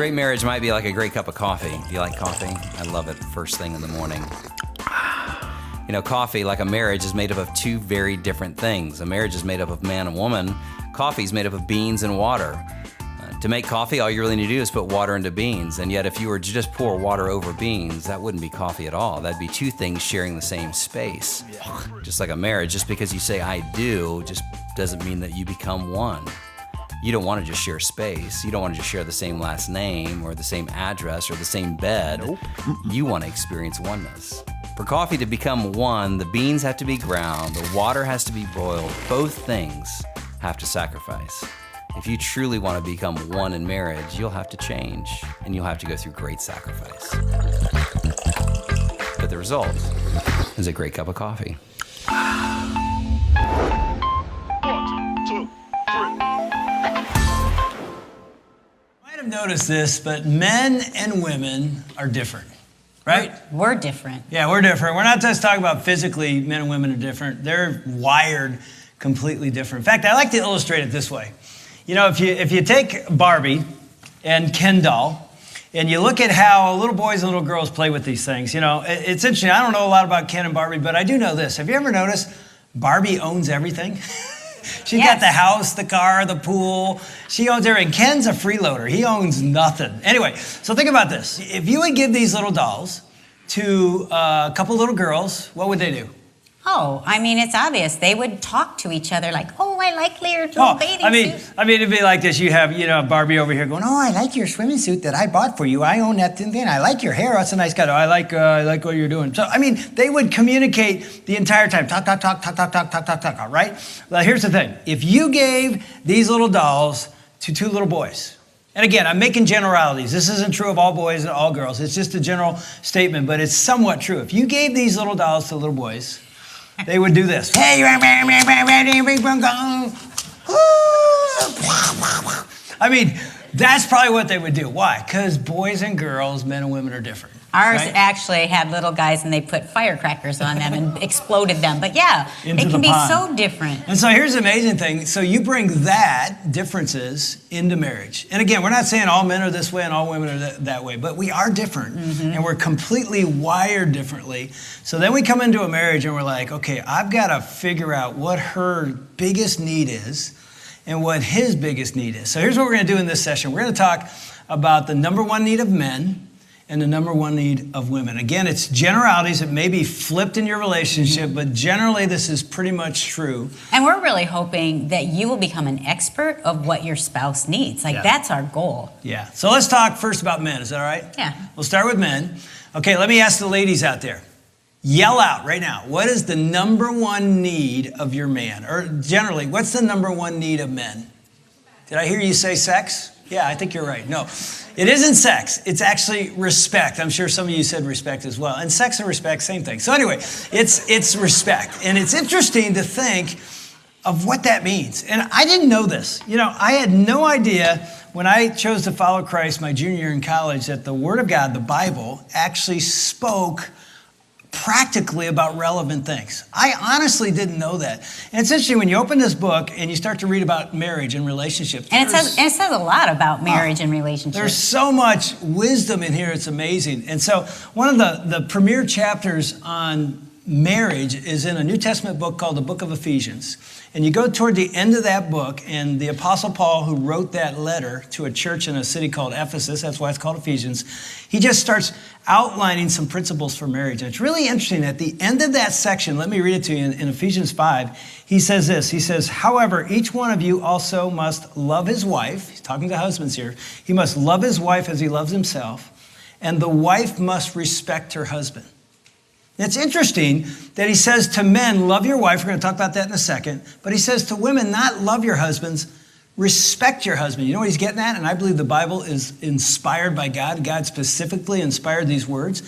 great marriage might be like a great cup of coffee. Do you like coffee? I love it first thing in the morning. You know, coffee, like a marriage, is made up of two very different things. A marriage is made up of man and woman. Coffee is made up of beans and water. To make coffee, all you really need to do is put water into beans. And yet, if you were to just pour water over beans, that wouldn't be coffee at all. That'd be two things sharing the same space. Yeah. Just like a marriage, just because you say I do, just doesn't mean that you become one. You don't want to just share space. You don't want to just share the same last name or the same address or the same bed. Nope. You want to experience oneness. For coffee to become one, the beans have to be ground, the water has to be boiled. Both things have to sacrifice. If you truly want to become one in marriage, you'll have to change, and you'll have to go through great sacrifice. But the result is a great cup of coffee. 1, 2, 3. Might have noticed this, but men and women are different. Right? We're different. Yeah, we're different. We're not just talking about physically, men and women are different. They're wired completely different. In fact, I like to illustrate it this way. You know, if you take Barbie and Ken doll, and you look at how little boys and little girls play with these things, you know, it's interesting. I don't know a lot about Ken and Barbie, but I do know this. Have you ever noticed Barbie owns everything? She's got the house, the car, the pool. She owns everything. Ken's a freeloader. He owns nothing. Anyway, so think about this. If you would give these little dolls to a couple little girls, what would they do? Oh, I mean, it's obvious. They would talk to each other like, oh, I like your little bathing suit. I mean, it'd be like this. You have, you know, Barbie over here going, oh, I like your swimming suit that I bought for you. I own that thing. I like your hair. That's a nice cut. I like what you're doing. So, I mean, they would communicate the entire time. Talk, all right? Well, here's the thing. If you gave these little dolls to two little boys, and again, I'm making generalities. This isn't true of all boys and all girls. It's just a general statement, but it's somewhat true. If you gave these little dolls to little boys, they would do this. Hey, I mean, that's probably what they would do. Why? Because boys and girls, men and women are different. Ours actually had little guys and they put firecrackers on them and exploded them. But yeah, it can be so different. And so here's the amazing thing. So you bring that differences into marriage. And again, we're not saying all men are this way and all women are that way, but we are different. Mm-hmm. And we're completely wired differently. So then we come into a marriage and we're like, okay, I've got to figure out what her biggest need is and what his biggest need is. So here's what we're going to do in this session. We're going to talk about the number one need of men and the number one need of women. Again, it's generalities. It may be flipped in your relationship, but generally this is pretty much true. And we're really hoping that you will become an expert of what your spouse needs. That's our goal. Yeah. So let's talk first about men. Is that all right? Yeah. We'll start with men. Okay, let me ask the ladies out there. Yell out right now. What is the number one need of your man? Or generally, what's the number one need of men? Did I hear you say sex? Yeah, I think you're right. No, it isn't sex. It's actually respect. I'm sure some of you said respect as well. And sex and respect, same thing. So anyway, it's respect. And it's interesting to think of what that means. And I didn't know this. You know, I had no idea when I chose to follow Christ my junior year in college that the Word of God, the Bible, actually spoke practically about relevant things. I honestly didn't know that. And it's interesting when you open this book and you start to read about marriage and relationships. And it says a lot about marriage and relationships. There's so much wisdom in here. It's amazing. And so one of the premier chapters on marriage is in a New Testament book called the Book of Ephesians. And you go toward the end of that book, and the Apostle Paul, who wrote that letter to a church in a city called Ephesus, that's why it's called Ephesians, he just starts outlining some principles for marriage. And it's really interesting. At the end of that section, let me read it to you in Ephesians 5, he says this. He says, however, each one of you also must love his wife. He's talking to husbands here. He must love his wife as he loves himself, and the wife must respect her husband. It's interesting that he says to men, love your wife. We're going to talk about that in a second. But he says to women, not love your husbands, respect your husband. You know what he's getting at? And I believe the Bible is inspired by God. God specifically inspired these words.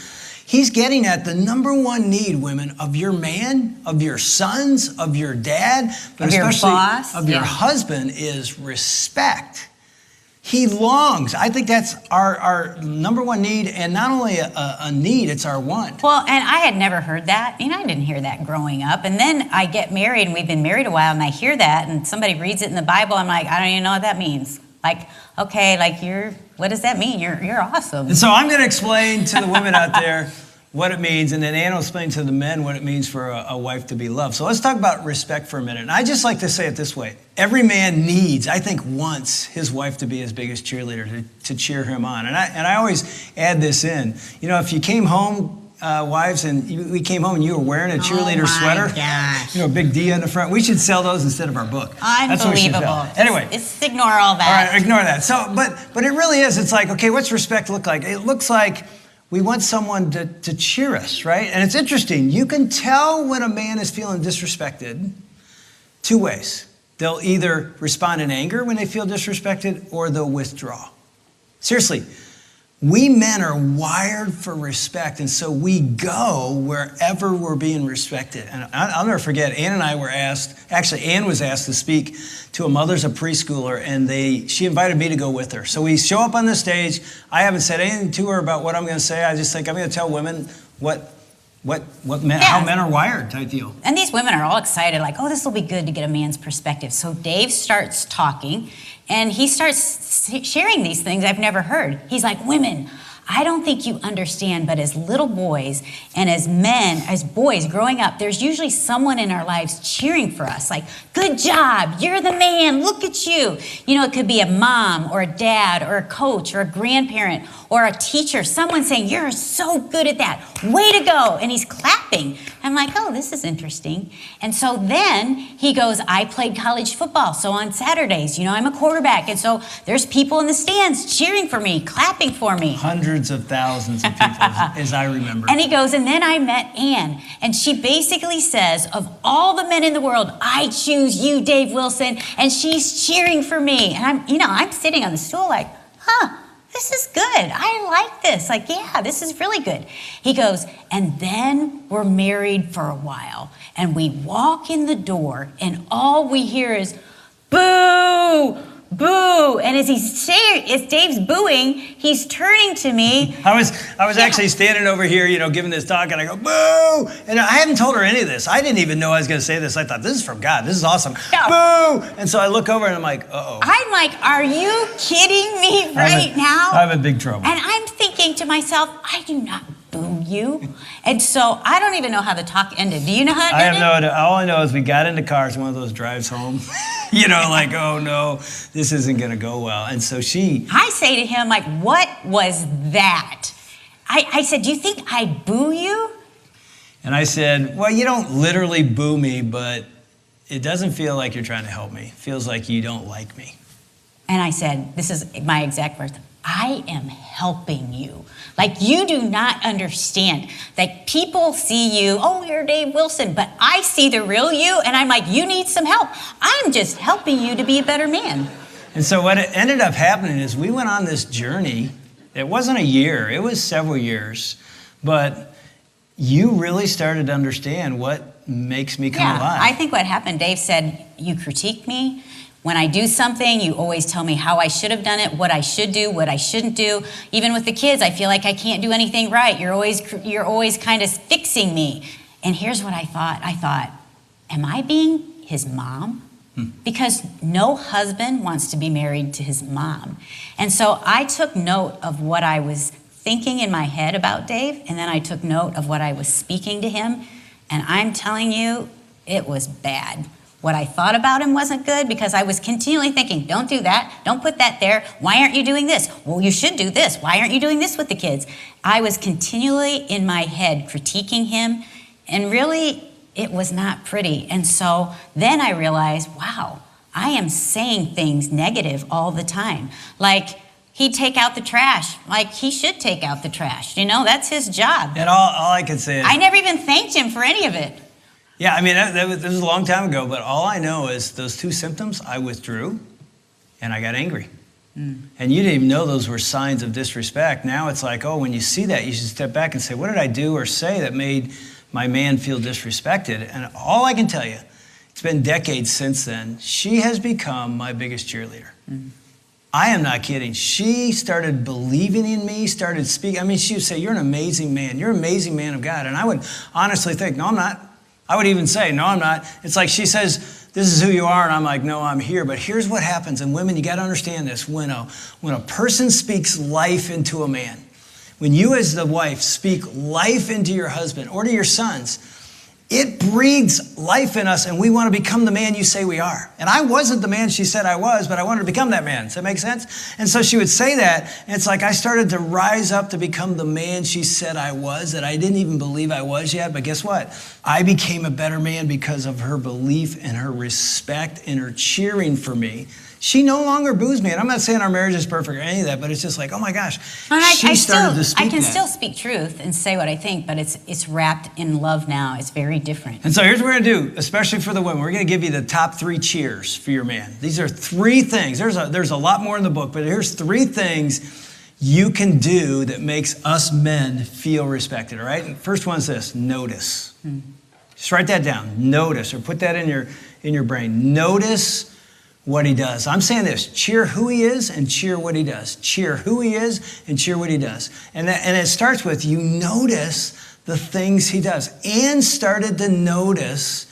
He's getting at the number one need, women, of your man, of your sons, of your dad, but of your especially boss, of your husband is respect. He longs. I think that's our number one need, and not only a need, it's our want. Well, and I had never heard that. I didn't hear that growing up. And then I get married, and we've been married a while, and I hear that, and somebody reads it in the Bible. I'm like, I don't even know what that means. Like, okay, like what does that mean? You're awesome. And so I'm going to explain to the women out there what it means, and then Ann will explain to the men what it means for a wife to be loved. So let's talk about respect for a minute. And I just like to say it this way. Every man needs, I think, wants his wife to be his biggest cheerleader, to cheer him on. And I always add this in. You know, if you came home, wives, and we came home and you were wearing a cheerleader sweater, gosh. you know, a big D on the front, we should sell those instead of our book. That's what we should sell. Anyway. Just ignore all that. All right, ignore that. So, but it really is. It's like, okay, what's respect look like? It looks like we want someone to cheer us, right? And it's interesting. You can tell when a man is feeling disrespected two ways. They'll either respond in anger when they feel disrespected, or they'll withdraw. Seriously, we men are wired for respect, and so we go wherever we're being respected. And I'll never forget, Ann and I were asked, actually Ann was asked to speak to a mother's a preschooler, and she invited me to go with her. So we show up on the stage. I haven't said anything to her about what I'm going to say. I just think I'm going to tell women how men are wired type deal. And these women are all excited, like, oh, this will be good to get a man's perspective. So Dave starts talking, and he starts sharing these things I've never heard. He's like, women, I don't think you understand, but as little boys and as men, as boys growing up, there's usually someone in our lives cheering for us, like, good job, you're the man, look at you. You know, it could be a mom or a dad or a coach or a grandparent or a teacher, someone saying, you're so good at that, way to go, and he's clapping. I'm like, oh, this is interesting. And so then he goes, I played college football, so on Saturdays, you know, I'm a quarterback, and so there's people in the stands cheering for me, clapping for me. Hundreds of thousands of people, as I remember. And he goes, and then I met Ann, and she basically says, of all the men in the world, I choose you, Dave Wilson, and she's cheering for me. And I'm sitting on the stool like, this is good. I like this. Like, yeah, this is really good. He goes, and then we're married for a while, and we walk in the door, and all we hear is, boo, boo. And as Dave's booing, he's turning to me. I was actually standing over here, you know, giving this talk, and I go, boo! And I hadn't told her any of this. I didn't even know I was going to say this. I thought, this is from God. This is awesome. No. Boo! And so I look over, and I'm like, uh-oh. I'm like, are you kidding me right now? I'm in big trouble. And I'm thinking to myself, I do not boo you. And so I don't even know how the talk ended. Do you know how it ended? I have no idea. All I know is we got in the cars, one of those drives home. You know, like, oh no, this isn't going to go well. And so I say to him, like, what was that? I said, do you think I boo you? And I said, well, you don't literally boo me, but it doesn't feel like you're trying to help me. It feels like you don't like me. And I said, this is my exact words, I am helping you. Like, you do not understand. Like, people see you, oh, you're Dave Wilson, but I see the real you, and I'm like, you need some help. I'm just helping you to be a better man. And so what ended up happening is we went on this journey. It wasn't a year, it was several years. But you really started to understand what makes me come alive. I think what happened, Dave said, you critique me. When I do something, you always tell me how I should have done it, what I should do, what I shouldn't do. Even with the kids, I feel like I can't do anything right. You're always kind of fixing me. And here's what I thought. I thought, am I being his mom? Because no husband wants to be married to his mom. And so I took note of what I was thinking in my head about Dave, and then I took note of what I was speaking to him. And I'm telling you, it was bad. What I thought about him wasn't good because I was continually thinking, don't do that, don't put that there, why aren't you doing this? Well, you should do this, why aren't you doing this with the kids? I was continually in my head critiquing him, and really, it was not pretty. And so then I realized, wow, I am saying things negative all the time. Like, he'd take out the trash. Like, he should take out the trash. You know, that's his job. And all I could say is, I never even thanked him for any of it. Yeah, I mean, this was a long time ago, but all I know is those two symptoms, I withdrew and I got angry. And you didn't even know those were signs of disrespect. Now it's like, oh, when you see that, you should step back and say, what did I do or say that made my man feel disrespected? And all I can tell you, it's been decades since then, she has become my biggest cheerleader. I am not kidding. She started believing in me, started speaking. I mean, she would say, you're an amazing man. You're an amazing man of God. And I would honestly think, no, I'm not. I would even say, no, I'm not. It's like she says, this is who you are. And I'm like, no, I'm here. But here's what happens. And women, you got to understand this. When a person speaks life into a man, when you as the wife speak life into your husband or to your sons, it breathes life in us, and we want to become the man you say we are. And I wasn't the man she said I was, but I wanted to become that man. Does that make sense? And so she would say that, and it's like I started to rise up to become the man she said I was, that I didn't even believe I was yet. But guess what? I became a better man because of her belief and her respect and her cheering for me. She no longer boos me. And I'm not saying our marriage is perfect or any of that, but it's just like, oh my gosh, she started to speak I can that. still speak truth and say what I think, but it's wrapped in love now. It's very different. And so here's what we're going to do, especially for the women. We're going to give you the top 3 cheers for your man. These are 3 things. There's a lot more in the book, but here's 3 things you can do that makes us men feel respected, all right? And first one's this, notice. Just write that down, notice, or put that in your brain. Notice what he does. I'm saying this, cheer who he is and cheer what he does. Cheer who he is and cheer what he does. And it starts with you notice the things he does and started to notice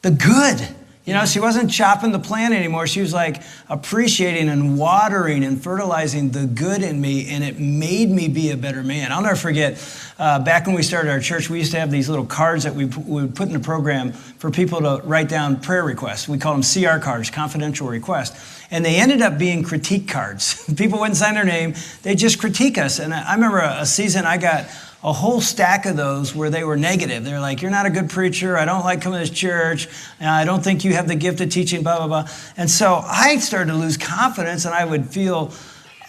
the good. You know, she wasn't chopping the plant anymore. She was like appreciating and watering and fertilizing the good in me, and it made me be a better man. I'll never forget, back when we started our church, we used to have these little cards that we would put in the program for people to write down prayer requests. We call them CR cards, confidential requests. And they ended up being critique cards. People wouldn't sign their name. They just critique us. And I remember a season I got a whole stack of those where they were negative. They're like, you're not a good preacher. I don't like coming to this church. I don't think you have the gift of teaching, blah, blah, blah. And so I started to lose confidence, and I would feel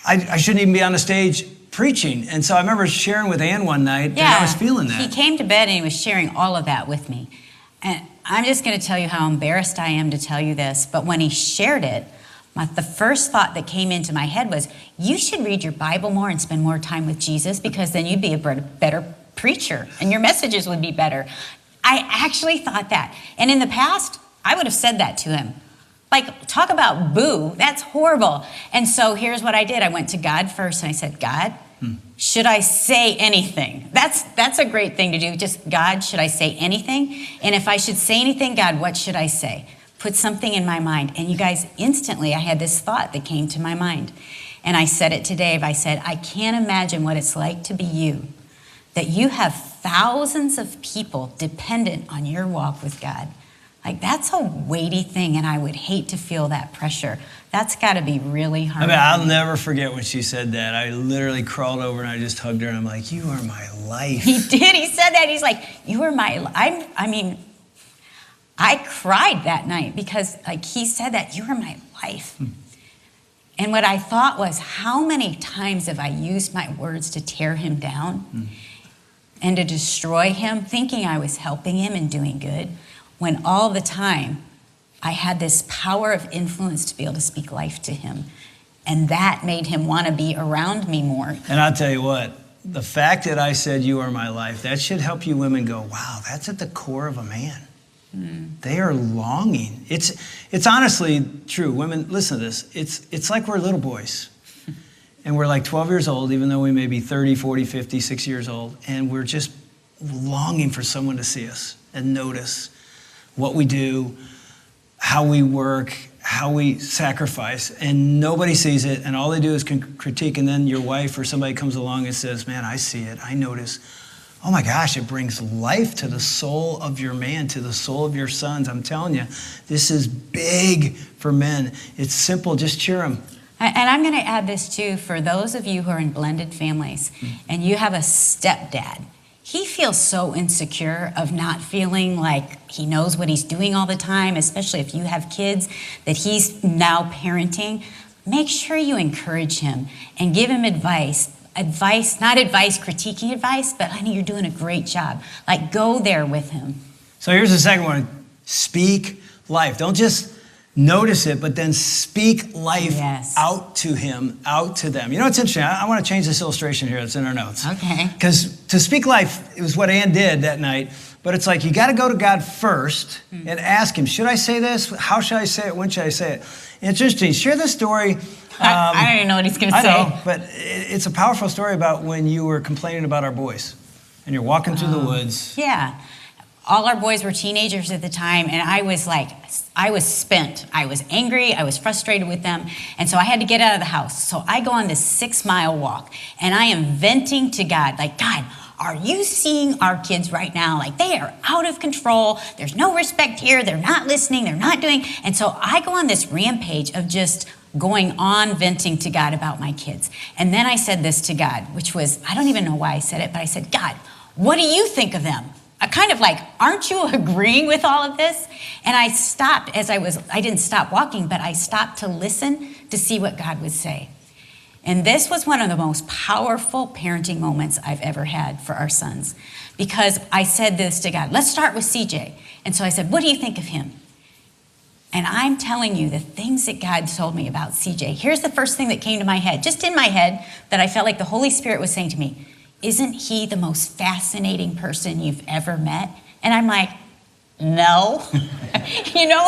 I shouldn't even be on the stage preaching. And so I remember sharing with Ann one night, and I was feeling that. He came to bed and he was sharing all of that with me. And I'm just going to tell you how embarrassed I am to tell you this, but when he shared it, the first thought that came into my head was, you should read your Bible more and spend more time with Jesus, because then you'd be a better preacher and your messages would be better. I actually thought that. And in the past, I would have said that to him. Like, talk about boo, that's horrible. And so here's what I did. I went to God first and I said, God, should I say anything? That's a great thing to do. Just, God, should I say anything? And if I should say anything, God, what should I say? Put something in my mind. And you guys, instantly I had this thought that came to my mind. And I said it to Dave. I said, I can't imagine what it's like to be you, that you have thousands of people dependent on your walk with God. Like, that's a weighty thing, and I would hate to feel that pressure. That's got to be really hard. I mean, I'll never forget when she said that. I literally crawled over and I just hugged her, and I'm like, you are my life. He did. He said that. He's like, you are my life. I cried that night because, like, he said that, you are my life. And what I thought was, how many times have I used my words to tear him down and to destroy him, thinking I was helping him and doing good, when all the time I had this power of influence to be able to speak life to him. And that made him want to be around me more. And I'll tell you what, the fact that I said you are my life, that should help you women go, wow, that's at the core of a man. They are longing. It's honestly true. Women, listen to this. It's like we're little boys. And we're like 12 years old, even though we may be 30, 40, 50, 60 years old. And we're just longing for someone to see us and notice what we do, how we work, how we sacrifice. And nobody sees it. And all they do is critique. And then your wife or somebody comes along and says, man, I see it. I notice. Oh my gosh, it brings life to the soul of your man, to the soul of your sons. I'm telling you, this is big for men. It's simple, just cheer them. And I'm going to add this too, for those of you who are in blended families and you have a stepdad. He feels so insecure of not feeling like he knows what he's doing all the time, especially if you have kids that he's now parenting. Make sure you encourage him and give him advice, not advice, critiquing advice, but honey, you're doing a great job. Like, go there with him. So here's the second one. Speak life. Don't just notice it, but then speak life out to him, out to them. You know what's interesting? I want to change this illustration here that's in our notes. Okay. Because to speak life, it was what Ann did that night, but it's like you got to go to God first and ask him, should I say this? How should I say it? When should I say it? And it's interesting. Share the story. I don't even know what he's going to say. I know, but it's a powerful story about when you were complaining about our boys and you're walking through the woods. Yeah. All our boys were teenagers at the time, and I was spent. I was angry. I was frustrated with them. And so I had to get out of the house. So I go on this 6-mile walk, and I am venting to God, like, God, are you seeing our kids right now? Like, they are out of control. There's no respect here. They're not listening. They're not doing. And so I go on this rampage of just going on venting to God about my kids. And then I said this to God, which was, I don't even know why I said it, but I said, God, what do you think of them? I kind of like, aren't you agreeing with all of this? And I stopped I didn't stop walking, but I stopped to listen to see what God would say. And this was one of the most powerful parenting moments I've ever had for our sons, because I said this to God. Let's start with CJ. And so I said, what do you think of him? And I'm telling you the things that God told me about CJ. Here's the first thing that came to my head, just in my head, that I felt like the Holy Spirit was saying to me, isn't he the most fascinating person you've ever met? And I'm like, no,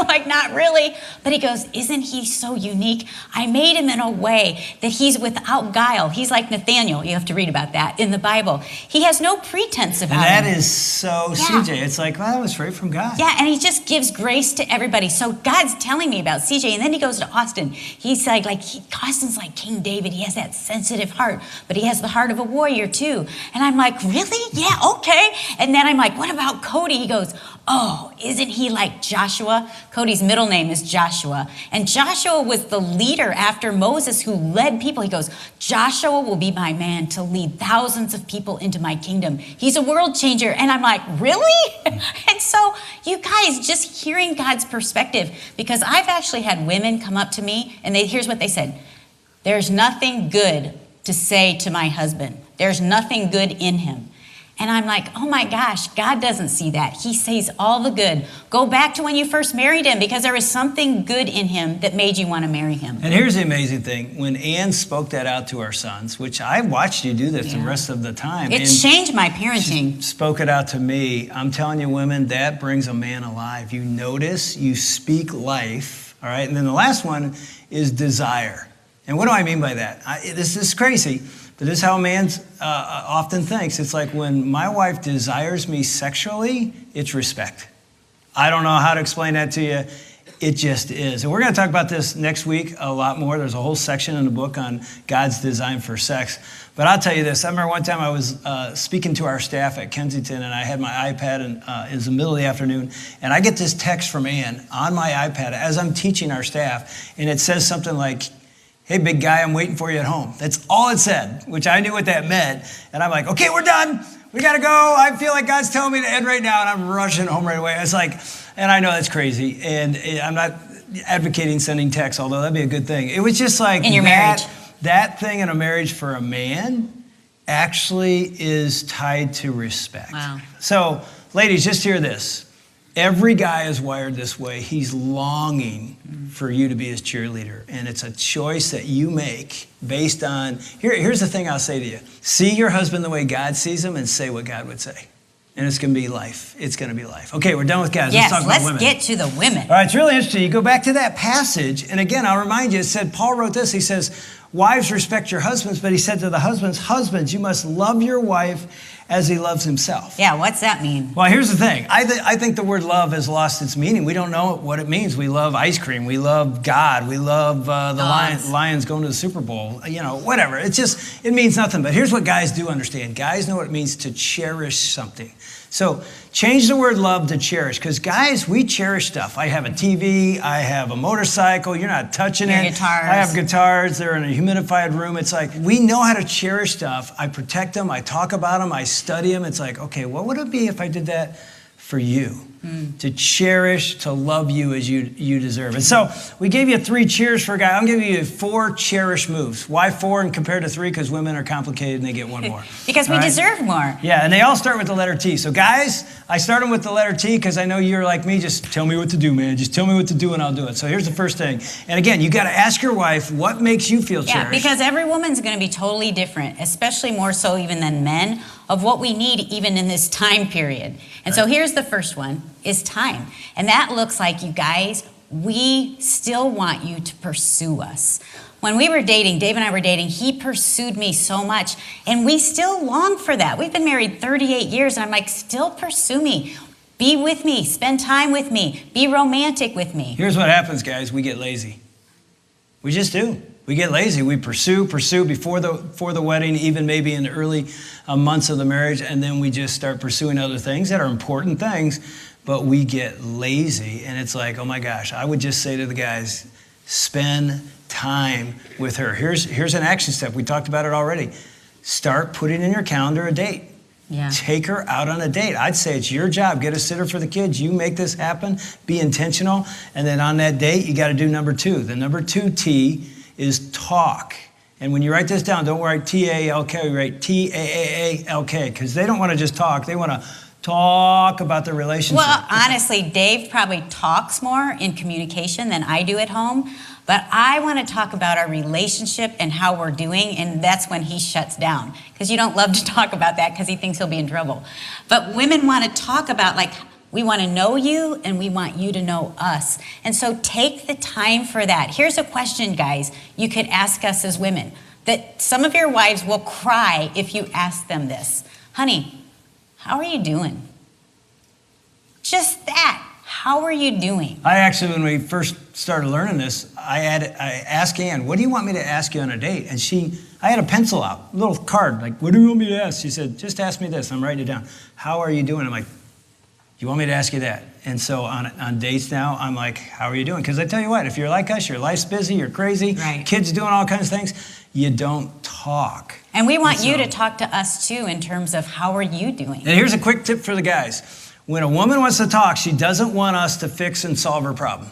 like not really. But he goes, isn't he so unique? I made him in a way that he's without guile. He's like Nathaniel. You have to read about that in the Bible. He has no pretense about it. That is so CJ. It's like, well, that was right from God. Yeah, and he just gives grace to everybody. So God's telling me about CJ, and then he goes to Austin. He's Austin's like King David. He has that sensitive heart, but he has the heart of a warrior too. And I'm like, really? Yeah, okay. And then I'm like, what about Cody? He goes, oh, isn't he like Joshua? Cody's middle name is Joshua. And Joshua was the leader after Moses who led people. He goes, Joshua will be my man to lead thousands of people into my kingdom. He's a world changer. And I'm like, really? And so you guys, just hearing God's perspective, because I've actually had women come up to me and here's what they said. There's nothing good to say to my husband. There's nothing good in him. And I'm like, oh my gosh, God doesn't see that. He sees all the good. Go back to when you first married him, because there was something good in him that made you want to marry him. And here's the amazing thing. When Ann spoke that out to our sons, which I watched you do this the rest of the time. It changed my parenting. She spoke it out to me. I'm telling you, women, that brings a man alive. You notice, you speak life, all right? And then the last one is desire. And what do I mean by that? This is crazy. But this is how a man often thinks. It's like when my wife desires me sexually, it's respect. I don't know how to explain that to you. It just is. And we're going to talk about this next week a lot more. There's a whole section in the book on God's design for sex. But I'll tell you this. I remember one time I was speaking to our staff at Kensington, and I had my iPad, and it was the middle of the afternoon, and I get this text from Ann on my iPad as I'm teaching our staff, and it says something like, hey, big guy, I'm waiting for you at home. That's all it said, which I knew what that meant. And I'm like, okay, we're done. We got to go. I feel like God's telling me to end right now, and I'm rushing home right away. It's like, and I know that's crazy. And I'm not advocating sending texts, although that'd be a good thing. It was just like in your marriage. That thing in a marriage for a man actually is tied to respect. Wow. So, ladies, just hear this. Every guy is wired this way. He's longing for you to be his cheerleader. And it's a choice that you make based on, here's the thing I'll say to you. See your husband the way God sees him and say what God would say. And it's going to be life. It's going to be life. Okay, we're done with guys. Yes, let's talk about women. Let's get to the women. All right, it's really interesting. You go back to that passage. And again, I'll remind you, it said, Paul wrote this. He says, wives, respect your husbands. But he said to the husbands, you must love your wife as he loves himself. Yeah, what's that mean? Well, here's the thing. I think the word love has lost its meaning. We don't know what it means. We love ice cream. We love God. We love the Lions going to the Super Bowl. Whatever. It means nothing. But here's what guys do understand. Guys know what it means to cherish something. So change the word love to cherish, because guys, we cherish stuff. I have a TV, I have a motorcycle, you're not touching it. Guitars. I have guitars, they're in a humidified room. It's like, we know how to cherish stuff. I protect them, I talk about them, I study them. It's like, okay, what would it be if I did that for you? To cherish, to love you as you deserve. And so we gave you 3 cheers for a guy. I'm going to give you 4 cherish moves. Why 4 and compared to 3? Because women are complicated and they get one more. Because we deserve more. Yeah, and they all start with the letter T. So guys, I start them with the letter T because I know you're like me. Just tell me what to do, man. Just tell me what to do and I'll do it. So here's the first thing. And again, you got to ask your wife, what makes you feel cherished? Yeah, because every woman's going to be totally different, especially more so even than men, of what we need even in this time period. And so here's the first one, is time. And that looks like, you guys, we still want you to pursue us. When we were dating, Dave and I were dating, he pursued me so much, and we still long for that. We've been married 38 years, and I'm like, still pursue me. Be with me. Spend time with me. Be romantic with me. Here's what happens, guys. We get lazy. We just do. We get lazy. We pursue before the wedding, even maybe in the early months of the marriage, and then we just start pursuing other things that are important things, but we get lazy, and it's like, oh my gosh, I would just say to the guys, spend time with her. Here's an action step. We talked about it already. Start putting in your calendar a date. Yeah. Take her out on a date. I'd say it's your job. Get a sitter for the kids. You make this happen. Be intentional. And then on that date, you got to do number 2. The number 2 T is talk. And when you write this down, don't write T-A-L-K. Write T-A-A-A-L-K, because they don't want to just talk. They want to talk about the relationship. Well, honestly, Dave probably talks more in communication than I do at home. But I want to talk about our relationship and how we're doing, and that's when he shuts down. Because you don't love to talk about that because he thinks he'll be in trouble. But women want to talk about, like, we want to know you and we want you to know us. And so take the time for that. Here's a question, guys, you could ask us as women, that some of your wives will cry if you ask them this. Honey, how are you doing? Just that. How are you doing? I actually, when we first started learning this, I asked Ann, what do you want me to ask you on a date? And I had a pencil out, a little card, like, what do you want me to ask? She said, just ask me this. I'm writing it down. How are you doing? I'm like, you want me to ask you that? And so on dates now, I'm like, how are you doing? Because I tell you what, if you're like us, your life's busy, you're crazy, right. Kids doing all kinds of things, you don't talk. And we want you to talk to us too in terms of how are you doing? And here's a quick tip for the guys. When a woman wants to talk, she doesn't want us to fix and solve her problem.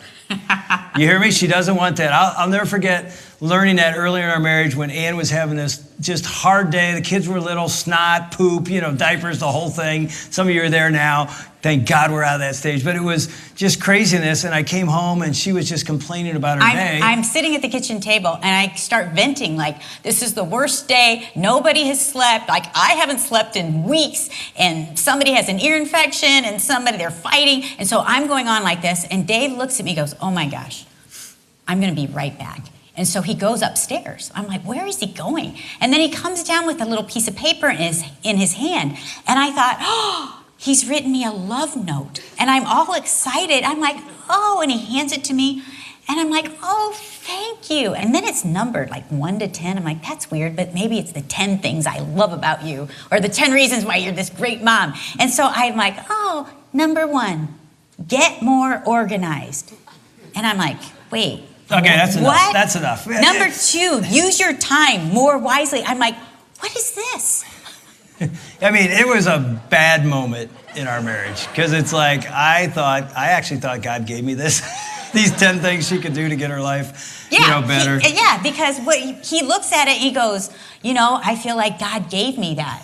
You hear me? She doesn't want that. I'll never forget learning that earlier in our marriage when Ann was having this just hard day. The kids were little, snot, poop, diapers, the whole thing. Some of you are there now. Thank God we're out of that stage. But it was just craziness. And I came home and she was just complaining about her day. I'm sitting at the kitchen table and I start venting like, this is the worst day. Nobody has slept. Like, I haven't slept in weeks. And somebody has an ear infection and they're fighting. And so I'm going on like this. And Dave looks at me and goes, oh my gosh, I'm going to be right back. And so he goes upstairs. I'm like, where is he going? And then he comes down with a little piece of paper in his hand. And I thought, oh, he's written me a love note. And I'm all excited. I'm like, oh, and he hands it to me. And I'm like, oh, thank you. And then it's numbered like 1 to 10. I'm like, that's weird, but maybe it's the 10 things I love about you, or the 10 reasons why you're this great mom. And so I'm like, oh, number 1, get more organized. And I'm like, wait. Okay, that's enough. What? That's enough. Number 2, use your time more wisely. I'm like, what is this? I mean, it was a bad moment in our marriage because it's like I actually thought God gave me this, these 10 things she could do to get her life, better. Because he looks at it and he goes, I feel like God gave me that.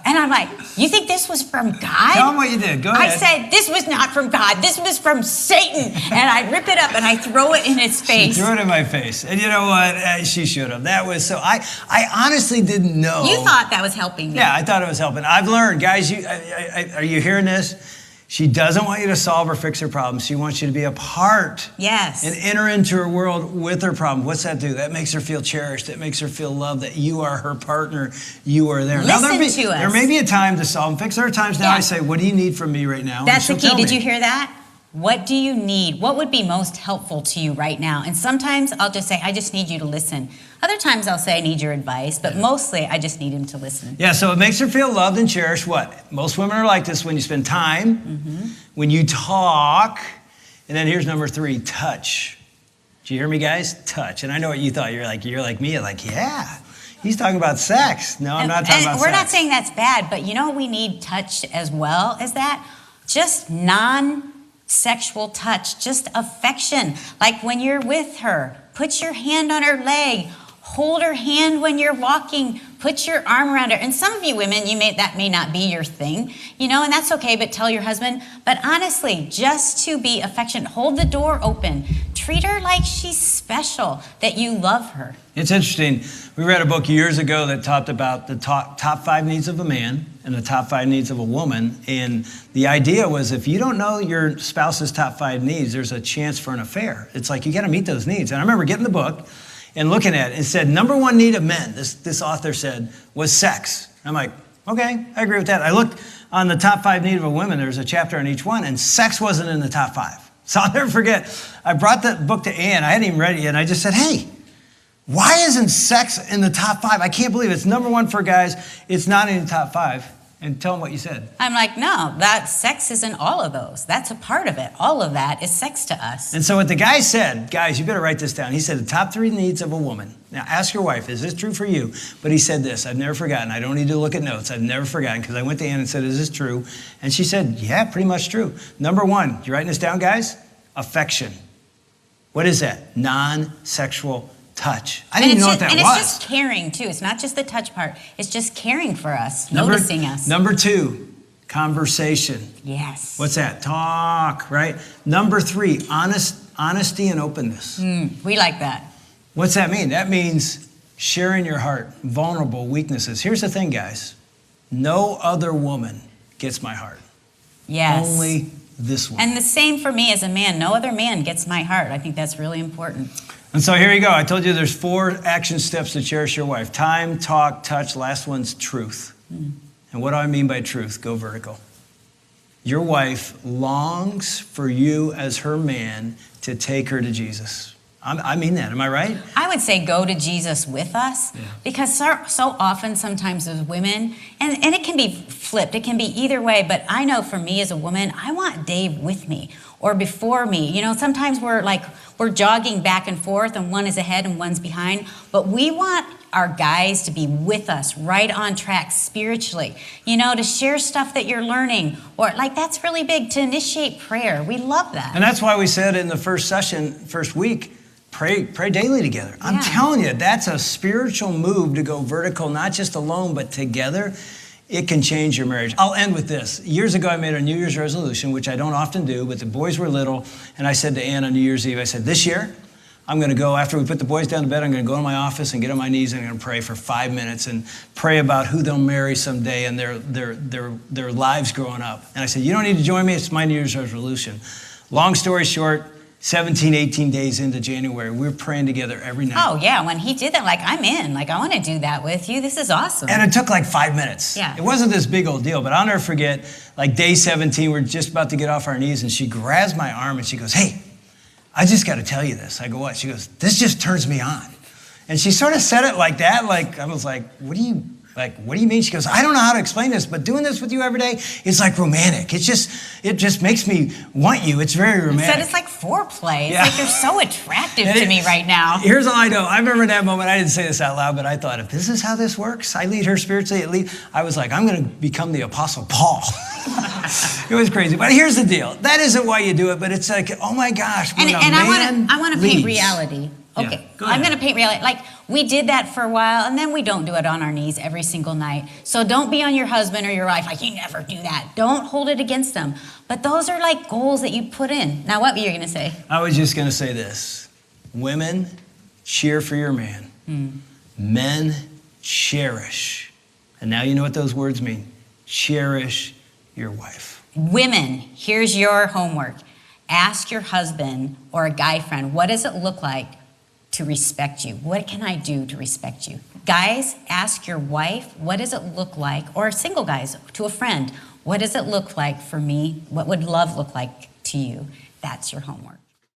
And I'm like, you think this was from God? Tell him what you did. Go ahead. I said, this was not from God. This was from Satan. And I rip it up and I throw it in his face. She threw it in my face. And you know what? She should have. That was so, I honestly didn't know. You thought that was helping me. Yeah, I thought it was helping. I've learned, guys, are you hearing this? She doesn't want you to solve or fix her problems. She wants you to be a part. Yes. And enter into her world with her problem. What's that do? That makes her feel cherished. It makes her feel loved, that you are her partner. You are there. Listen to us. There may be a time to solve and fix. There are times now I say, what do you need from me right now? That's the key. Did you hear that? What do you need? What would be most helpful to you right now? And sometimes I'll just say, I just need you to listen. Other times I'll say, I need your advice. But mostly, I just need him to listen. Yeah, so it makes her feel loved and cherished. What? Most women are like this when you spend time, when you talk. And then here's number 3, touch. Did you hear me, guys? Touch. And I know what you thought. You're like me. You're like, yeah. He's talking about sex. No, I'm not talking about sex. We're not saying that's bad. But we need touch as well as that. Just non-sexual touch, just affection. Like when you're with her, put your hand on her leg, hold her hand when you're walking, put your arm around her. And some of you women, that may not be your thing, and that's okay, but tell your husband. But honestly, just to be affectionate, hold the door open, treat her like she's special, that you love her. It's interesting. We read a book years ago that talked about the top 5 needs of a man and the top 5 needs of a woman. And the idea was if you don't know your spouse's top 5 needs, there's a chance for an affair. It's like you got to meet those needs. And I remember getting the book and looking at it and said, number 1 need of men, this author said, was sex. I'm like, Okay, I agree with that. I looked on the top 5 needs of a woman. There's a chapter on each one, and sex wasn't in the top 5. So I'll never forget. I brought that book to Ann. I hadn't even read it yet, and I just said, hey, why isn't sex in the top 5? I can't believe it. It's number 1 for guys. It's not in the top 5. And tell them what you said. I'm like, no, that sex is in all of those. That's a part of it. All of that is sex to us. And so what the guy said, guys, you better write this down. He said the top 3 needs of a woman. Now ask your wife, is this true for you? But he said this, I've never forgotten. I don't need to look at notes. I've never forgotten because I went to Ann and said, is this true? And she said, yeah, pretty much true. Number 1, you writing this down, guys? Affection. What is that? Non-sexual touch. I didn't even know what that was. And it's just caring too. It's not just the touch part. It's just caring for us, noticing us. Number 2, conversation. Yes. What's that? Talk, right? Number 3, honesty and openness. We like that. What's that mean? That means sharing your heart, vulnerable weaknesses. Here's the thing, guys. No other woman gets my heart. Yes. Only this one. And the same for me as a man. No other man gets my heart. I think that's really important. And so here you go. I told you there's 4 action steps to cherish your wife. Time, talk, touch. Last one's truth. And what do I mean by truth? Go vertical. Your wife longs for you as her man to take her to Jesus. I mean that. Am I right? I would say go to Jesus with us, because so often sometimes as women, and it can be flipped, it can be either way, but I know for me as a woman, I want Dave with me or before me. You know, sometimes we're jogging back and forth and one is ahead and one's behind, but we want our guys to be with us, right on track spiritually, you know, to share stuff that you're learning, or like that's really big, to initiate prayer. We love that. And that's why we said in the first week, pray daily together. I'm telling you, that's a spiritual move to go vertical, not just alone, but together. It can change your marriage. I'll end with this. Years ago, I made a New Year's resolution, which I don't often do, but the boys were little, and I said to Ann on New Year's Eve, I said, this year, I'm going to go, after we put the boys down to bed, I'm going to go to my office and get on my knees and I'm going to pray for 5 minutes and pray about who they'll marry someday and their lives growing up. And I said, you don't need to join me. It's my New Year's resolution. Long story short, 17, 18 days into January, we were praying together every night. Oh, yeah. When he did that, like, I'm in. Like, I want to do that with you. This is awesome. And it took like 5 minutes. Yeah. It wasn't this big old deal, but I'll never forget, like day 17, we're just about to get off our knees, and she grabs my arm and she goes, hey, I just got to tell you this. I go, what? She goes, this just turns me on. And she sort of said it like that. Like, I was like, what do you mean? She goes, I don't know how to explain this, but doing this with you every day, it's like romantic. It just makes me want you. It's very romantic. Said it's like foreplay. It's like you're so attractive to me right now. Here's all I know. I remember that moment. I didn't say this out loud, but I thought, if this is how this works, I lead her spiritually. I was like, I'm going to become the Apostle Paul. It was crazy. But here's the deal. That isn't why you do it, but it's like, oh my gosh, when I want to paint reality. Okay, yeah, I'm going to paint reality. Like, we did that for a while, and then we don't do it on our knees every single night. So don't be on your husband or your wife like, you never do that. Don't hold it against them. But those are like goals that you put in. Now, what were you going to say? I was just going to say this. Women, cheer for your man. Men, cherish. And now you know what those words mean. Cherish your wife. Women, here's your homework. Ask your husband or a guy friend, what does it look like to respect you? What can I do to respect you? Guys, ask your wife, what does it look like, or single guys, to a friend, what does it look like for me? What would love look like to you? That's your homework.